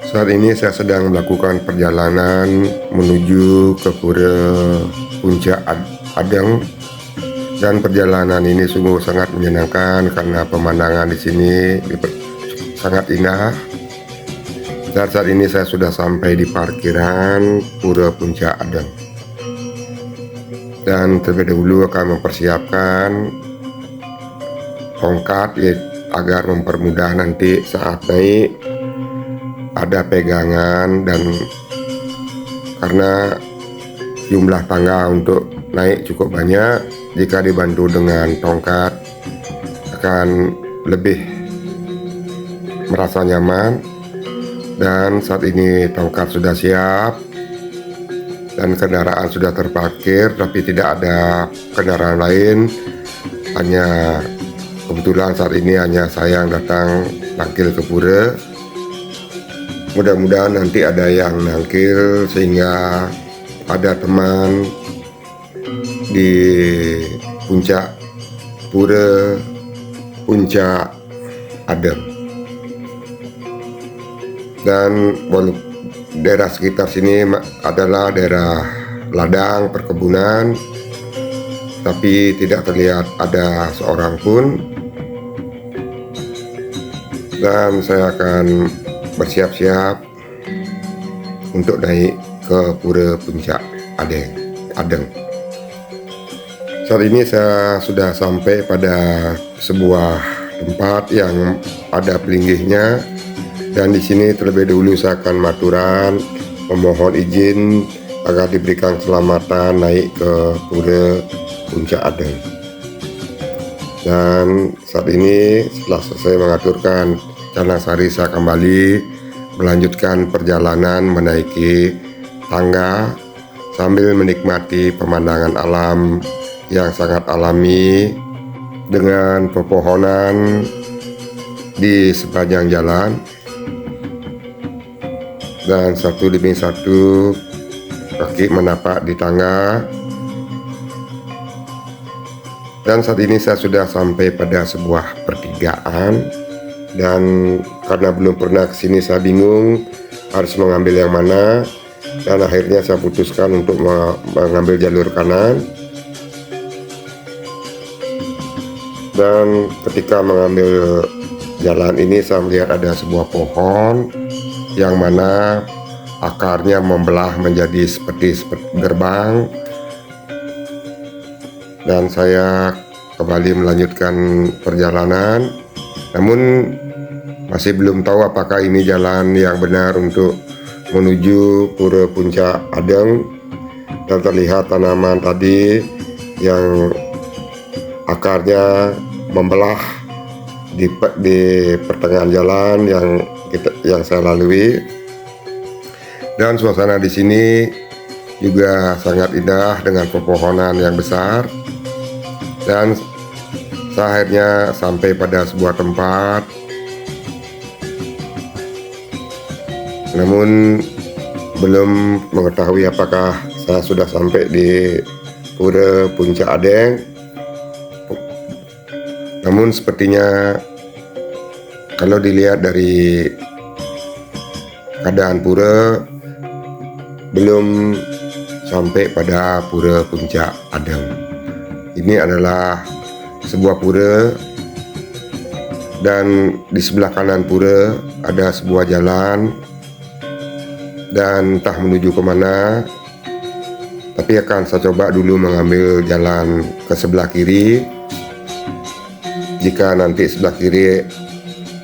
Saat ini saya sedang melakukan perjalanan menuju ke Pura Puncak Adeng, dan perjalanan ini sungguh sangat menyenangkan karena pemandangan di sini sangat indah. Dan saat ini saya sudah sampai di parkiran Pura Puncak Adeng, dan terlebih dahulu akan mempersiapkan tongkat agar mempermudah nanti saat naik ada pegangan, dan karena jumlah tangga untuk naik cukup banyak, jika dibantu dengan tongkat akan lebih merasa nyaman. Dan saat ini tongkat sudah siap dan kendaraan sudah terparkir, tapi tidak ada kendaraan lain. Hanya kebetulan saat ini hanya saya yang datang nangkil ke pura. Mudah-mudahan nanti ada yang nangkil sehingga ada teman di puncak Pura Puncak Adeng. Dan daerah sekitar sini adalah daerah ladang perkebunan, tapi tidak terlihat ada seorang pun. Dan saya akan bersiap-siap untuk naik ke Pura Puncak Adeng. Saat ini saya sudah sampai pada sebuah tempat yang ada pelinggihnya, dan di sini terlebih dahulu saya akan maturan memohon izin agar diberikan keselamatan naik ke Pura Puncak Adeng. Dan saat ini setelah selesai mengaturkan Canasari, saya kembali melanjutkan perjalanan menaiki tangga sambil menikmati pemandangan alam yang sangat alami dengan pepohonan di sepanjang jalan, dan satu demi satu kaki menapak di tangga. Dan saat ini saya sudah sampai pada sebuah pertigaan, dan karena belum pernah kesini saya bingung harus mengambil yang mana, dan akhirnya saya putuskan untuk mengambil jalur kanan. Dan ketika mengambil jalan ini saya melihat ada sebuah pohon yang mana akarnya membelah menjadi seperti gerbang, dan saya kembali melanjutkan perjalanan. Namun masih belum tahu apakah ini jalan yang benar untuk menuju Pura Puncak Adeng, dan terlihat tanaman tadi yang akarnya membelah di pertengahan jalan yang saya lalui. Dan suasana di sini juga sangat indah dengan pepohonan yang besar. Dan saya akhirnya sampai pada sebuah tempat, namun belum mengetahui apakah saya sudah sampai di Pura Puncak Adeng. Namun sepertinya kalau dilihat dari keadaan pura, belum sampai pada Pura Puncak Adeng. Ini adalah sebuah pura, dan di sebelah kanan pura ada sebuah jalan, dan entah menuju kemana, tapi akan saya coba dulu mengambil jalan ke sebelah kiri. Jika nanti sebelah kiri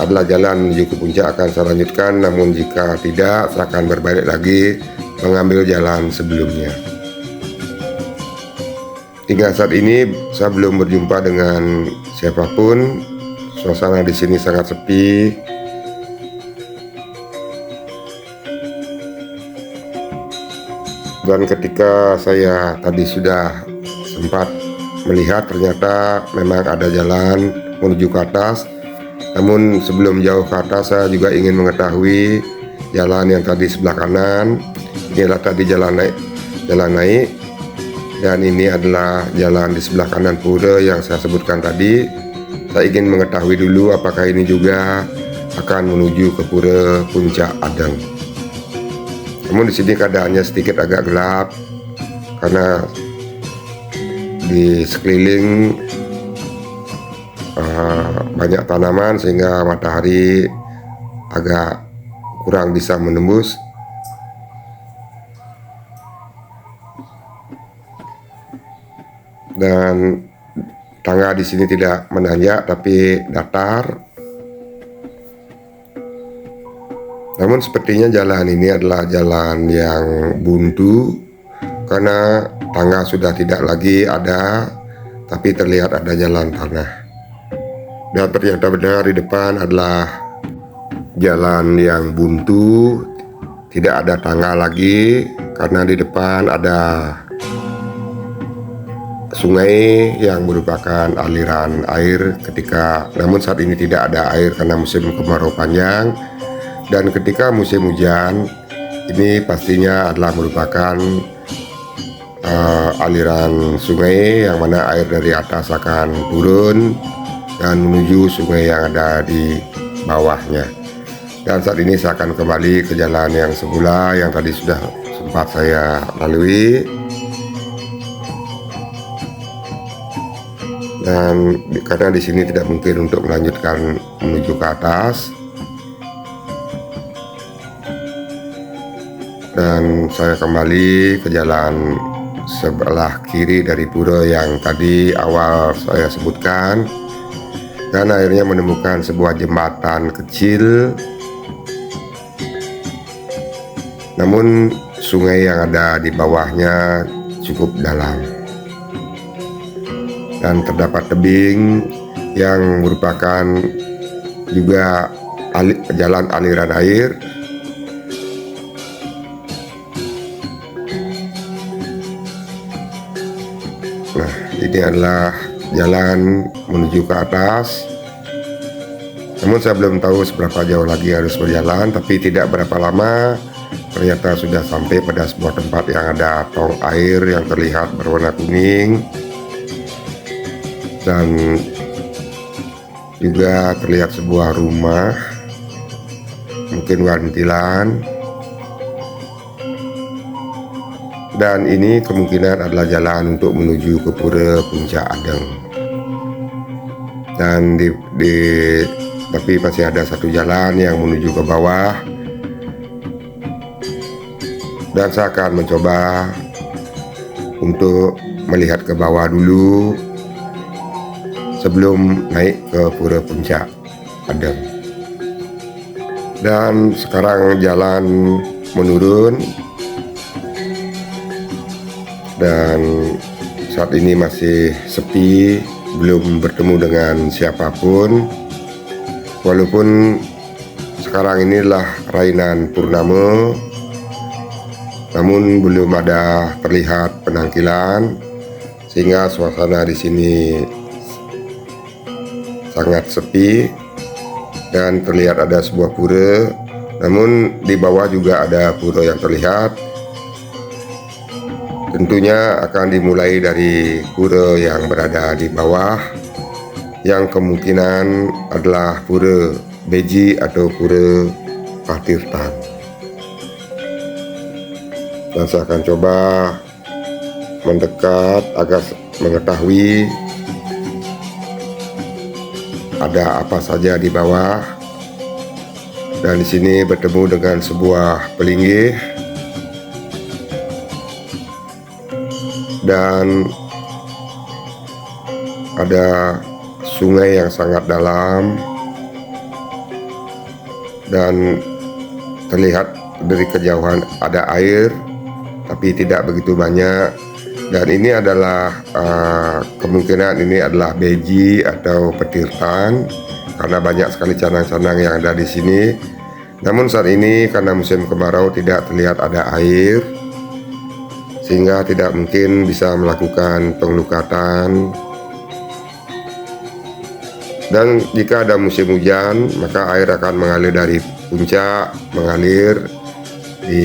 adalah jalan menuju ke puncak, akan saya lanjutkan. Namun jika tidak, saya akan berbalik lagi mengambil jalan sebelumnya. Hingga saat ini saya belum berjumpa dengan siapapun. Suasana di sini sangat sepi. Dan ketika saya tadi sudah sempat melihat, ternyata memang ada jalan menuju ke atas. Namun sebelum jauh ke atas, saya juga ingin mengetahui jalan yang tadi sebelah kanan. Inilah tadi jalan naik, dan ini adalah jalan di sebelah kanan pura yang saya sebutkan tadi. Saya ingin mengetahui dulu apakah ini juga akan menuju ke Pura Puncak Adeng. Namun di sini keadaannya sedikit agak gelap karena di sekeliling banyak tanaman sehingga matahari agak kurang bisa menembus. Dan tangga di sini tidak menanjak tapi datar. Namun sepertinya jalan ini adalah jalan yang buntu karena tangga sudah tidak lagi ada, tapi terlihat ada jalan tanah. Dan ternyata benar di depan adalah jalan yang buntu, tidak ada tangga lagi karena di depan ada sungai yang merupakan aliran air namun saat ini tidak ada air karena musim kemarau panjang. Dan ketika musim hujan ini pastinya adalah merupakan aliran sungai yang mana air dari atas akan turun dan menuju sungai yang ada di bawahnya. Dan saat ini saya akan kembali ke jalan yang semula yang tadi sudah sempat saya lalui. Dan karena di sini tidak mungkin untuk melanjutkan menuju ke atas, dan saya kembali ke jalan sebelah kiri dari pura yang tadi awal saya sebutkan, dan akhirnya menemukan sebuah jembatan kecil. Namun sungai yang ada di bawahnya cukup dalam dan terdapat tebing yang merupakan juga jalan aliran air. Nah, ini adalah jalan menuju ke atas. Namun saya belum tahu seberapa jauh lagi harus berjalan, tapi tidak berapa lama ternyata sudah sampai pada sebuah tempat yang ada tong air yang terlihat berwarna kuning, dan juga terlihat sebuah rumah, mungkin wantilan. Dan ini kemungkinan adalah jalan untuk menuju ke Pura Puncak Adeng. Dan tapi masih ada satu jalan yang menuju ke bawah. Dan saya akan mencoba untuk melihat ke bawah dulu sebelum naik ke Pura Puncak Adeng. Dan sekarang jalan menurun, dan saat ini masih sepi, belum bertemu dengan siapapun. Walaupun sekarang inilah Rainan Purnama, namun belum ada terlihat penangkilan, sehingga suasana di sini sangat sepi. Dan terlihat ada sebuah pura, namun di bawah juga ada pura yang terlihat. Tentunya akan dimulai dari pura yang berada di bawah, yang kemungkinan adalah Pura Beji atau Pura Patirtan. Dan saya akan coba mendekat agar mengetahui ada apa saja di bawah. Dan di sini bertemu dengan sebuah pelinggih, dan ada sungai yang sangat dalam, dan terlihat dari kejauhan ada air tapi tidak begitu banyak. Dan ini adalah kemungkinan ini adalah beji atau petirtan karena banyak sekali canang-canang yang ada di sini. Namun saat ini karena musim kemarau tidak terlihat ada air, sehingga tidak mungkin bisa melakukan pengelukatan. Dan jika ada musim hujan, maka air akan mengalir dari puncak, mengalir di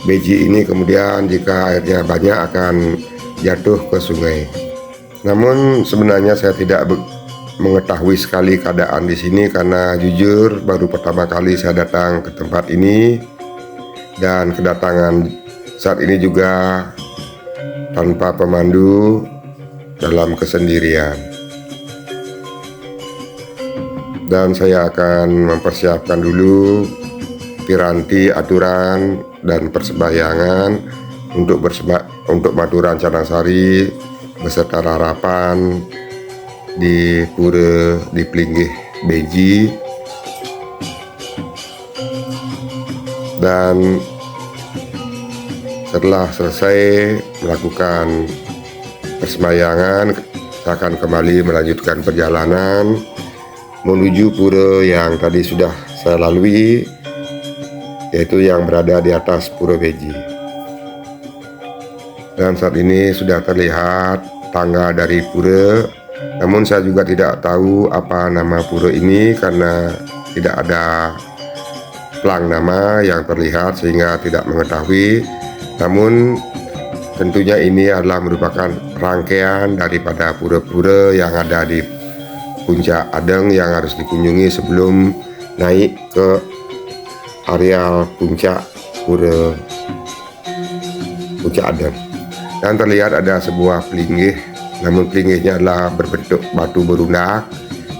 beji ini, kemudian jika airnya banyak akan jatuh ke sungai. Namun sebenarnya saya tidak mengetahui sekali keadaan di sini karena jujur baru pertama kali saya datang ke tempat ini, dan kedatangan saat ini juga tanpa pemandu dalam kesendirian. Dan saya akan mempersiapkan dulu piranti, aturan, dan persembahyangan untuk Maturan Canangsari beserta rarapan di Pura di Plinggih Beji. Dan setelah selesai melakukan persembahyangan, saya akan kembali melanjutkan perjalanan menuju pura yang tadi sudah saya lalui, yaitu yang berada di atas Pura Beji. Dan saat ini sudah terlihat tangga dari pura, namun saya juga tidak tahu apa nama pura ini karena tidak ada plang nama yang terlihat sehingga tidak mengetahui. Namun tentunya ini adalah merupakan rangkaian daripada pura-pura yang ada di Puncak Adeng yang harus dikunjungi sebelum naik ke areal puncak Pura Puncak Adeng. Dan terlihat ada sebuah plinggih, namun plinggihnya adalah berbentuk batu berundak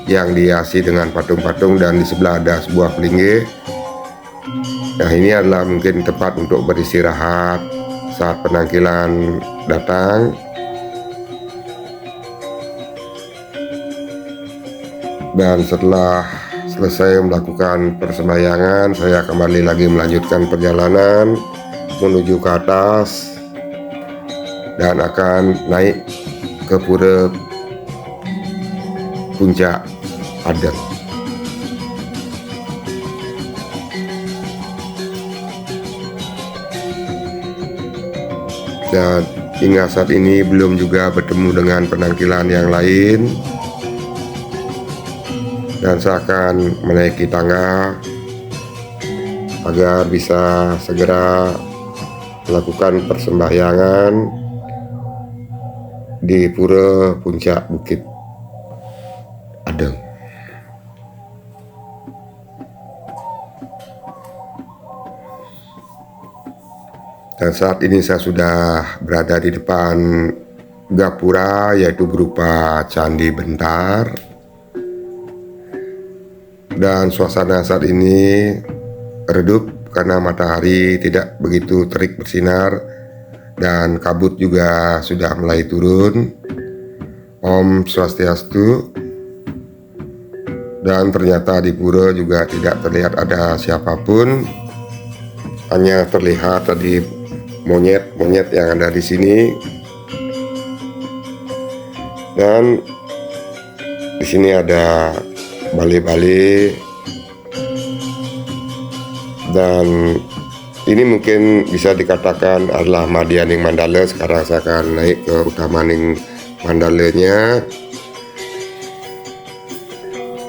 yang dihiasi dengan patung-patung, dan di sebelah ada sebuah plinggih. Nah, ini adalah mungkin tempat untuk beristirahat saat penangkilan datang. Dan setelah selesai melakukan persembahyangan, saya kembali lagi melanjutkan perjalanan menuju ke atas dan akan naik ke Pura Puncak Adeng. Dan hingga saat ini belum juga bertemu dengan penangkilan yang lain, dan saya akan menaiki tangga agar bisa segera melakukan persembahyangan di Pura Puncak Bukit Adeng. Dan saat ini saya sudah berada di depan gapura, yaitu berupa Candi Bentar. Dan suasana saat ini redup karena matahari tidak begitu terik bersinar dan kabut juga sudah mulai turun. Om Swastiastu. Dan ternyata di pura juga tidak terlihat ada siapapun, hanya terlihat tadi monyet-monyet yang ada di sini. Dan di sini ada bale-bale, dan ini mungkin bisa dikatakan adalah Madianing Mandala. Sekarang saya akan naik ke Utamaning Mandalanya,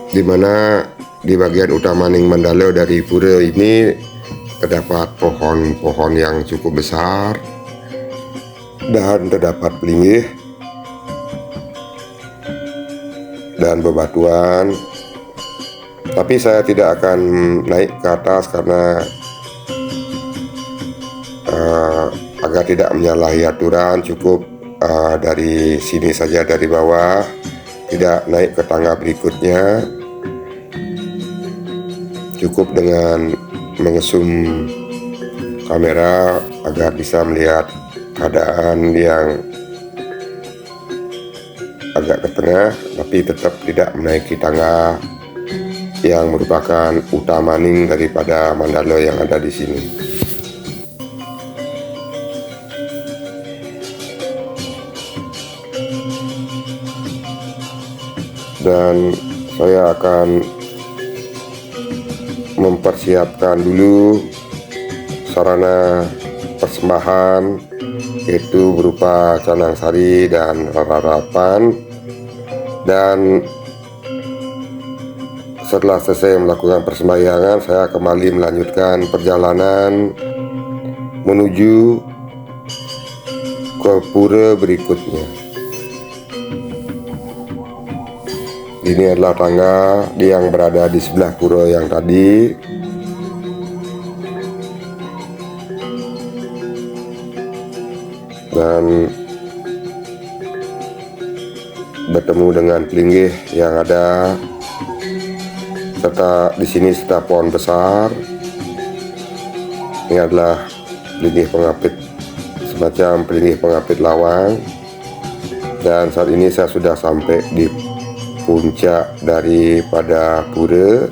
di mana di bagian Utamaning Mandala dari pura ini terdapat pohon-pohon yang cukup besar dan terdapat plinggih dan bebatuan. Tapi saya tidak akan naik ke atas karena agar tidak menyalahi aturan, cukup dari sini saja, dari bawah, tidak naik ke tangga berikutnya. Cukup dengan mengesum kamera agar bisa melihat keadaan yang agak ke tengah, tapi tetap tidak menaiki tangga yang merupakan utamaning daripada Mandala yang ada di sini. Dan saya akan mempersiapkan dulu sarana persembahan, yaitu berupa Canangsari dan rarapan. Dan setelah selesai melakukan persembahyangan, saya kembali melanjutkan perjalanan menuju ke pura berikutnya. Ini adalah tangga yang berada di sebelah pura yang tadi. Dan bertemu dengan pelinggih yang ada, serta di sini serta pohon besar. Ini adalah pelinggih pengapit, semacam pelinggih pengapit lawang. Dan saat ini saya sudah sampai di puncak daripada pura,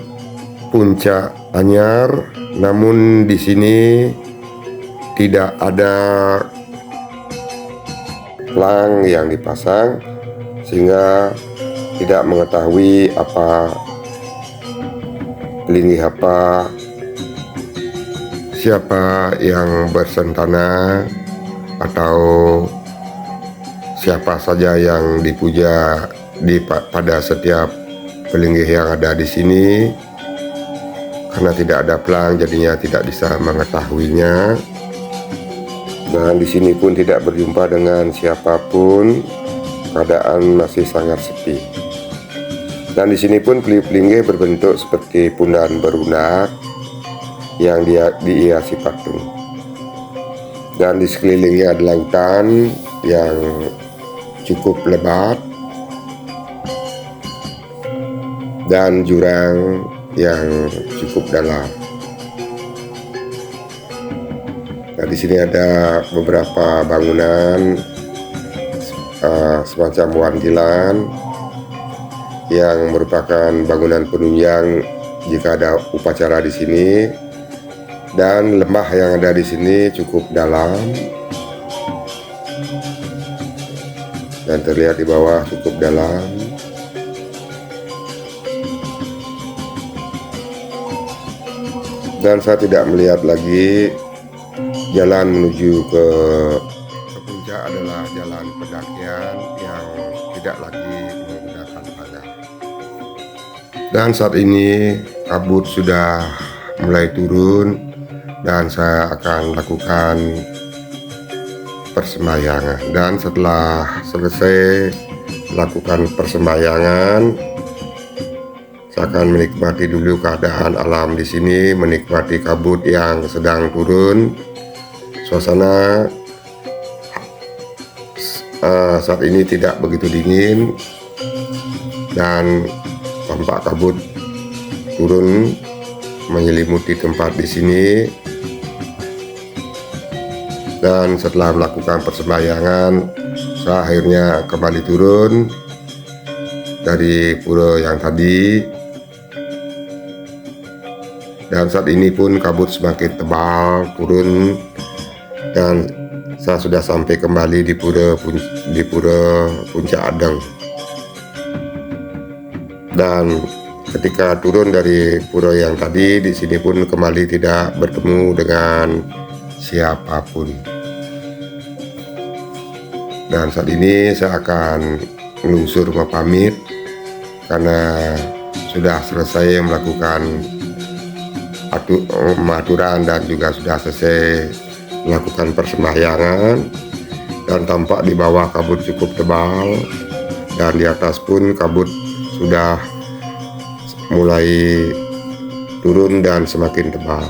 puncak anyar. Namun di sini tidak ada pelang yang dipasang, sehingga tidak mengetahui apa pelinggih apa, siapa yang bersentana, atau siapa saja yang dipuja pada setiap pelinggih yang ada di sini. Karena tidak ada pelang, jadinya tidak bisa mengetahuinya. Dan di sini pun tidak berjumpa dengan siapapun, keadaan masih sangat sepi. Dan di sini pun pelinggih berbentuk seperti pundan berunak yang dihiasi patung. Dan di sekelilingnya adalah hutan yang cukup lebat dan jurang yang cukup dalam. Nah, di sini ada beberapa bangunan semacam wantilan yang merupakan bangunan penunjang jika ada upacara di sini. Dan lembah yang ada di sini cukup dalam dan terlihat di bawah cukup dalam. Dan saya tidak melihat lagi jalan menuju ke puncak adalah jalan pendakian yang tidak lagi menggunakan tangga. Dan saat ini kabut sudah mulai turun dan saya akan lakukan persembahyangan. Dan setelah selesai melakukan persembahyangan, saya akan menikmati dulu keadaan alam di sini, menikmati kabut yang sedang turun. Suasana saat ini tidak begitu dingin dan tampak kabut turun menyelimuti tempat di sini. Dan setelah melakukan persembahyangan, saya akhirnya kembali turun dari pura yang tadi. Dan saat ini pun kabut semakin tebal turun dan saya sudah sampai kembali di pura Puncak Adeng. Dan ketika turun dari pura yang tadi, di sini pun kembali tidak bertemu dengan siapapun. Dan saat ini saya akan melusur pamit karena sudah selesai melakukan aturan dan juga sudah selesai melakukan persembahyangan. Dan tampak di bawah kabut cukup tebal dan di atas pun kabut sudah mulai turun dan semakin tebal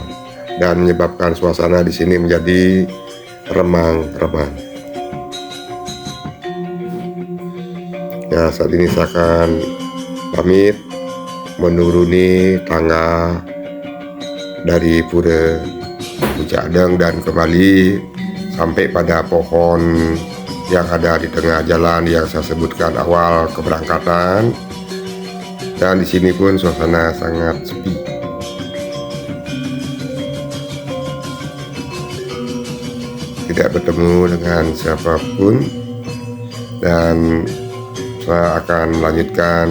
dan menyebabkan suasana di sini menjadi remang-remang. Ya, saat ini saya akan pamit menuruni tangga dari pura Puncak Adeng dan kembali sampai pada pohon yang ada di tengah jalan yang saya sebutkan awal keberangkatan. Dan di sini pun suasana sangat sepi. Tidak bertemu dengan siapapun dan saya akan melanjutkan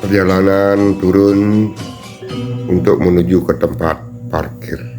perjalanan turun untuk menuju ke tempat parkir.